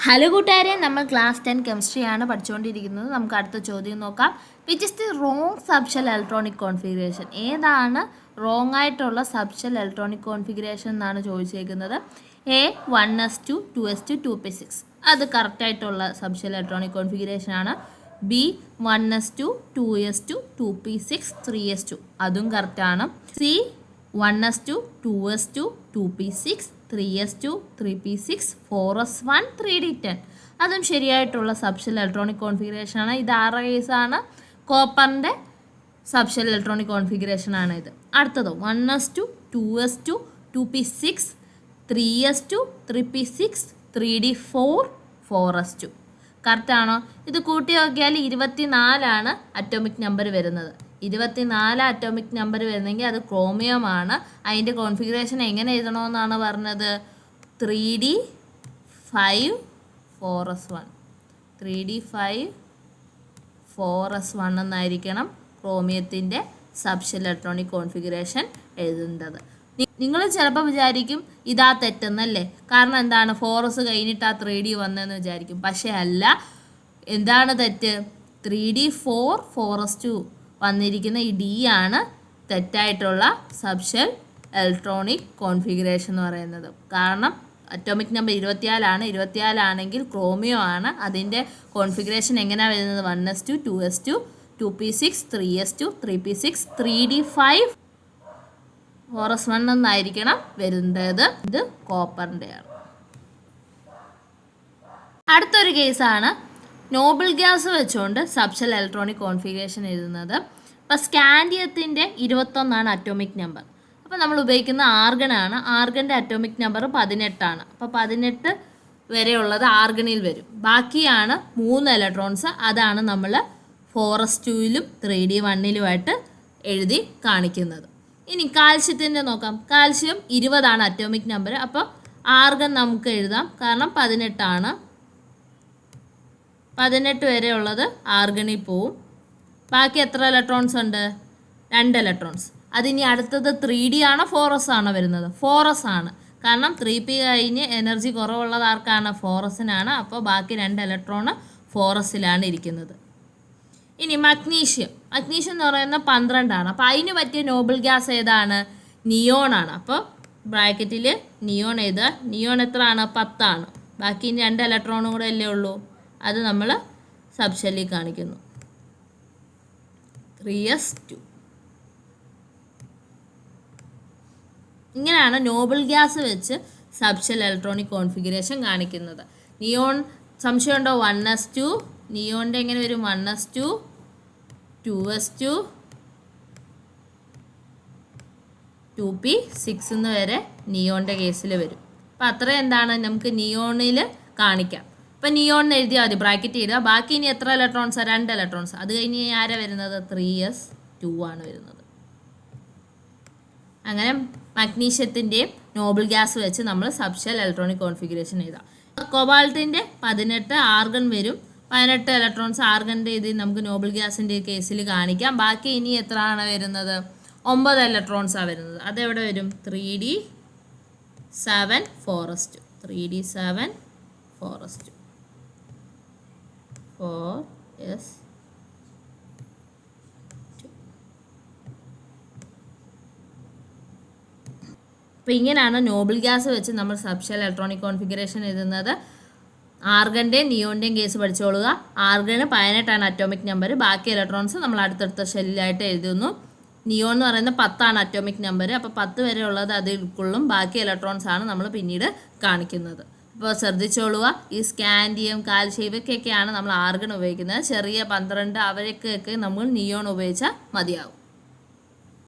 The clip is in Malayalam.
ഹലോ കൂട്ടുകാരെ, നമ്മൾ ക്ലാസ് 10 കെമിസ്ട്രിയാണ് പഠിച്ചുകൊണ്ടിരിക്കുന്നത്. നമുക്ക് അടുത്ത ചോദ്യം നോക്കാം. Which is the wrong subshell electronic configuration? ഏതാണ് റോങ് ആയിട്ടുള്ള സബ്ഷെൽ ഇലക്ട്രോണിക് കോൺഫിഗറേഷൻ എന്നാണ് ചോദിച്ചേക്കുന്നത്. എ 1s2 2s2 2p6 അത് കറക്റ്റായിട്ടുള്ള സബ്ഷെൽ ഇലക്ട്രോണിക് കോൺഫിഗറേഷൻ ആണ്. B 1s2 2s2 2p6 3s2 അതും കറക്റ്റാണ്. C 1s2 2s2 2p6 3s2 3p6 4s1 3d10 അതും ശരിയായിട്ടുള്ള സബ്ഷെൽ ഇലക്ട്രോണിക് കോൺഫിഗറേഷൻ ആണ്. ഇത് ആറ് കേസാണ്. കോപ്പറിൻ്റെ സബ്ഷെൽ ഇലക്ട്രോണിക് കോൺഫിഗറേഷൻ ആണ് ഇത്. അടുത്തത് 1s2 2s2 2p6 3s2 3p6 3d4 4s2 കറക്റ്റാണോ? ഇത് കൂട്ടി നോക്കിയാൽ 24 അറ്റോമിക് നമ്പർ വരുന്നത്. 24 അറ്റോമിക് നമ്പർ വരുന്നെങ്കിൽ അത് ക്രോമിയമാണ്. അതിൻ്റെ കോൺഫിഗറേഷൻ എങ്ങനെ എഴുതണമെന്നാണ് പറഞ്ഞത്? 3d5 4s1 3d5 4s1 എന്നായിരിക്കണം ക്രോമിയത്തിൻ്റെ സബ്ഷെൽ ഇലക്ട്രോണിക് കോൺഫിഗറേഷൻ എഴുതുന്നത്. നിങ്ങൾ ചിലപ്പോൾ വിചാരിക്കും ഇതാ തെറ്റെന്നല്ലേ, കാരണം എന്താണ് 4s കഴിഞ്ഞിട്ട് ആ 3d വന്നതെന്ന് വിചാരിക്കും. പക്ഷേ അല്ല. എന്താണ് തെറ്റ്? 3d4 4s2 വന്നിരിക്കുന്ന ഈ ഡി ആണ് തെറ്റായിട്ടുള്ള സബ്ഷെൽ ഇലക്ട്രോണിക് കോൺഫിഗറേഷൻ എന്ന് പറയുന്നത്. കാരണം അറ്റോമിക് നമ്പർ 24 24 ആണെങ്കിൽ ക്രോമിയോ ആണ്. അതിൻ്റെ കോൺഫിഗറേഷൻ എങ്ങനെയാണ് വരുന്നത്? 1s2 2s2 2p6 3s2 3p6 3d5 4s1 എന്നായിരിക്കണം വരുന്നത്. ഇത് കോപ്പറിൻ്റെ ആണ്. അടുത്തൊരു കേസാണ് നോബിൾ ഗ്യാസ് വെച്ചുകൊണ്ട് സബ്ഷെൽ ഇലക്ട്രോണിക് കോൺഫിഗറേഷൻ എഴുതുന്നത്. അപ്പോൾ സ്കാൻഡിയത്തിൻ്റെ 21 അറ്റോമിക് നമ്പർ. അപ്പോൾ നമ്മൾ ഉപയോഗിക്കുന്ന ആർഗണാണ്. ആർഗൻ്റെ അറ്റോമിക് നമ്പർ 18 അപ്പോൾ 18 വരെയുള്ളത് ആർഗണിൽ വരും. ബാക്കിയാണ് 3 ഇലക്ട്രോൺസ്. അതാണ് നമ്മൾ 4s2ലും 3d1ലുമായിട്ട് എഴുതി കാണിക്കുന്നത്. ഇനി കാൽസ്യത്തിൻ്റെ നോക്കാം. Calcium 20 atomic number. അപ്പോൾ ആർഗൺ നമുക്ക് എഴുതാം, കാരണം 18 18 വരെ ഉള്ളത് ആർഗണിൽ പോവും. ബാക്കി എത്ര ഇലക്ട്രോൺസ് ഉണ്ട്? 2 ഇലക്ട്രോൺസ്. അതിനി അടുത്തത് 3d ആണോ 4s ആണോ വരുന്നത്? 4s ആണ്. കാരണം 3p കഴിഞ്ഞ് എനർജി കുറവുള്ളത് ആർക്കാണ്? 4sനാണ്. അപ്പോൾ ബാക്കി 2 ഇലക്ട്രോൺ 4sലാണ് ഇരിക്കുന്നത്. ഇനി മഗ്നീഷ്യം എന്ന് പറയുന്ന 12 അപ്പോൾ അതിന് പറ്റിയ നോബിൾ ഗ്യാസ് ഏതാണ്? നിയോൺ ആണ്. അപ്പോൾ ബ്രാക്കറ്റിൽ നിയോൺ എഴുതുക. നിയോൺ എത്ര ആണ്? 10 ബാക്കി 2 ഇലക്ട്രോണും കൂടെ അല്ലേ ഉള്ളൂ. അത് നമ്മൾ സബ്ഷെല്ലിൽ കാണിക്കുന്നു. 3s2. ഇങ്ങനെയാണ് നോബിൾ ഗ്യാസ് വെച്ച് സബ്ഷെൽ ഇലക്ട്രോണിക് കോൺഫിഗറേഷൻ കാണിക്കുന്നത്. നിയോൺ സംശയമുണ്ടോ? 1s2 നിയോണിൻ്റെ എങ്ങനെ വരും? 1s2 2s2 2p6 എന്ന് വരെ നിയോണിൻ്റെ കേസിൽ വരും. അപ്പോൾ അത്രയും എന്താണ് നമുക്ക് നിയോണിൽ കാണിക്കാം. അപ്പോൾ നിയോണിന് എഴുതിയാൽ മതി, ബ്രാക്കറ്റ് ഇടുക. ബാക്കി ഇനി എത്ര ഇലക്ട്രോൺസാണ്? 2 ഇലക്ട്രോൺസ്. അത് കഴിഞ്ഞ് ആരാ വരുന്നത്? 3s2 ആണ് വരുന്നത്. അങ്ങനെ മഗ്നീഷ്യത്തിൻ്റെയും നോബിൾ ഗ്യാസ് വെച്ച് നമ്മൾ സബ്ഷെൽ ഇലക്ട്രോണിക് കോൺഫിഗറേഷൻ എഴുതാം. കൊബാൾട്ടിൻ്റെ 18 ആർഗൺ വരും. 18 ഇലക്ട്രോൺസ് ആർഗണിൻ്റെ ഇതിൽ നമുക്ക് നോബിൾ ഗ്യാസിൻ്റെ കേസിൽ കാണിക്കാം. ബാക്കി ഇനി എത്ര ആണ് വരുന്നത്? 9 ഇലക്ട്രോൺസാണ് വരുന്നത്. അതെവിടെ വരും? 3d7 4s2 3d7 4s2 4s2. അപ്പോൾ ഇങ്ങനെയാണ് നോബിൾ ഗ്യാസ് വെച്ച് നമ്മൾ സബ്ഷെൽ ഇലക്ട്രോണിക് കോൺഫിഗറേഷൻ എഴുതുന്നത്. ആർഗൻ്റെയും നിയോണിൻ്റെയും കേസ് പഠിച്ചോളുക. Argon 18 atomic number. ബാക്കി ഇലക്ട്രോൺസ് നമ്മൾ അടുത്തടുത്ത ഷെല്ലിലായിട്ട് എഴുതുന്നു. നിയോൺ എന്ന് പറയുന്നത് 10 അറ്റോമിക് നമ്പർ. അപ്പോൾ 10 വരെ ഉള്ളത് അതിൽ ഉൾക്കൊള്ളും. ബാക്കി ഇലക്ട്രോൺസ് ആണ് നമ്മൾ പിന്നീട് കാണിക്കുന്നത്. അപ്പോൾ ശ്രദ്ധിച്ചോളുക. ഈ സ്കാൻഡിയം കാൽഷ്യം ഇവയ്ക്കൊക്കെയാണ് നമ്മൾ ആർഗൺ ഉപയോഗിക്കുന്നത്. ചെറിയ 12 അവരൊക്കെ നമ്മൾ നിയോൺ ഉപയോഗിച്ചാൽ മതിയാവും.